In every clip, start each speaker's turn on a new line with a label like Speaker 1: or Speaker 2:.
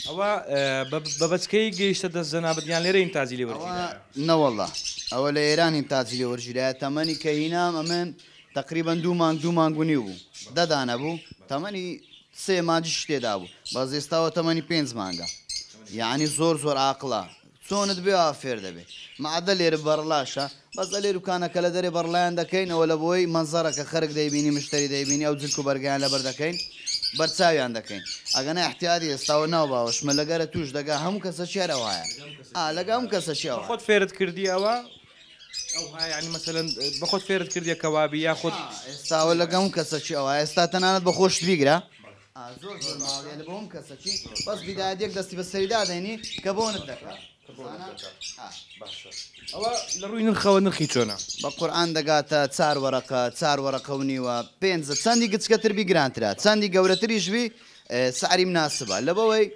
Speaker 1: ئەوە بەبچکەی گەیشتە دەست جەنابەتیان لێرە ئینتاجی لێ وەرگیراوە؟
Speaker 2: نەوەڵڵا ئەوە لە ئێران ئینتاجی لێ وەرگیرایە تەمەنی کە هینام ئەمن تقریبا دوو مانگ و نیو بوو دەدانە بوو تەمەنی سێ مانجی شتێدا بوو بەس ئێستاوە تەمەنی 5 مانگە یعنی زۆر ئاقڵە چۆنت بێ فێر دەبێت معدە لێرە بەڕلاشە بەس لە لێروکانەکە لە دەرێ بەڕلایەن دەکەینەوە لە بۆی مەنزەرەکە خەرک دەیبینی مشتری دەیبینی ئەو جلک و بەرگیان لەبەر دەکەین بەرچاویان دەکەین ئەگەنە احتیاتی ئێستاوە ناو باوەشمە لەگەرە توش دەگا هەموو کەسە چێرە وایە لەگە هەموو کەسە چێەوە
Speaker 1: خۆت فێرت کردی ئەوە ینی مەسەلەن بەخۆت فێرت کردیە کەوابی یا خۆت
Speaker 2: ئێستاوە لەگە هەموو کەسە چێەوە ئێستا تەنانەت بە خۆشت بیگرە زۆر ماڵێ لە بۆم کەسەکی بەس بیدادێک دەستی بە سەریدا دەینی کە بۆنت دەکات
Speaker 1: ئەوە لە ڕووی نرخەوە نرخی چۆنە
Speaker 2: بە قورئان دەگاتە 4 وەرەقە و نیوە 5 چەندی گچکەتر بیگرانترا چەندی گەورەتریشبی سعری مناسبە لەبەوەی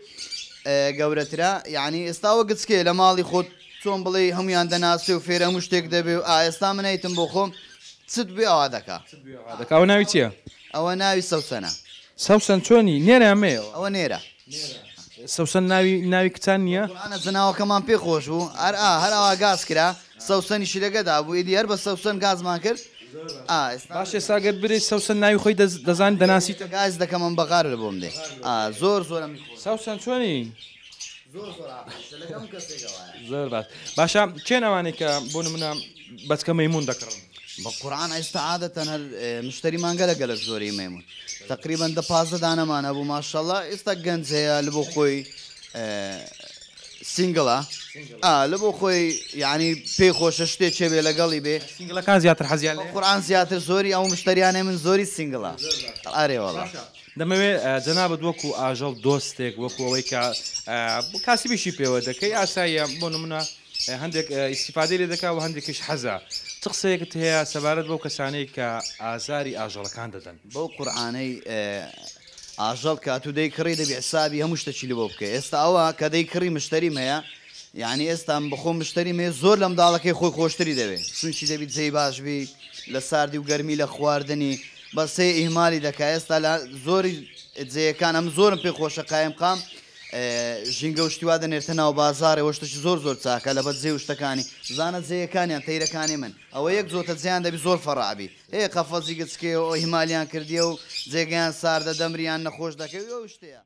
Speaker 2: گەورەترا یعنی ئێستاوە گچکێ لە ماڵی خۆت چۆن بڵێ هەمویان دەناسێ و فێرە هەموو شتێک دەبێ و ئێستا منیتم بۆ خۆم چت بێ ئەوا
Speaker 1: دەکاوە ناوی چییە؟
Speaker 2: ئەوە ناوی سەوسەنە
Speaker 1: سەوسەن چۆنی نێرە ئەمەیەوە
Speaker 2: ئەوە نێرە
Speaker 1: سەوسەن ناوی کچان نییە؟
Speaker 2: ئەە زناوەکەمان پێ خۆش بوو هەرەوە گاز کرا سەوسەنیشی لەگەدا بوو ئیدی هەر بە سەوسەن گازمان کرد
Speaker 1: باش ئێستاگەر برێ سەوسەن ناوی خۆی دەزان دەناسیتە
Speaker 2: گاز دەکەمەم بەغار لە بۆم دێ زۆر
Speaker 1: سەوسەن چۆنی؟ زۆر باش باشە چێن ئەوانەی کە بۆ نمونە بەچکە مەیمون دەکڕن
Speaker 2: بە قورئان ئێستا عادەتەن هەر مشتریمان گەلە زۆری مەیمون تقریبا 15 دانەمانە بوو ماشەڵڵا ئێستا گەنج هەیە لە بۆ خۆی سینگڵە لە بۆ خۆی یعنی پێی خۆشە شتێک چێ بێ لەگەڵی بێ
Speaker 1: سینگڵەکان زیاتر حەزیان لێ
Speaker 2: قورئان زیاتر زۆری ئەو مشتریانێ من زۆری سینگڵە ئارێوەڵە
Speaker 1: دەمەوێت جەنابەت وەکو ئاژەڵ دۆستێک وەکو ئەوەی کە کاسبیشی پێوە دەکەی ئاساییە بۆ نمونە هەندێک ئیسیفادەی لێ دەکا و هەندێکیش حەزە چ قسەیەکت هەیە سەبارەت بەو کەسانەی کە ئازاری ئاژەڵەکان دەدەن
Speaker 2: بەو قورئانەی ئاژەڵ کات و دەی کڕی دەبێ حسابی هەموو شتێکی لە بۆ بکە ئێستا ئەوە کە دەی کڕی مشتریم هەیە یعنی ئێستا بخۆ مشتریم هەیە زۆر لە منداڵەکەی خۆی خۆشتری دەوێت چونکی دەبیت جێی باشبی لە ساردی و گەرمی لە خواردنی بەسێ ئیهمالی دەکا ئێستا لە زۆری جێیەکان ئەم زۆرم پێ خۆشە قایم قام ژینگە و شتیوا دەنێرتە ناو بازارێ وەشتەی زۆر چاکە لە بەد جێ و شتەکانی زانە جێیەکانیان تەیرەکانی من ئەوە یەک زۆتە جیان دەبی زۆر فەڕابی هەیە قەفەزی گچکێ و هیمالیان کردیە و جێگەیان ساردە دەمریان نەخۆش دەکەوی ئەو شتەیە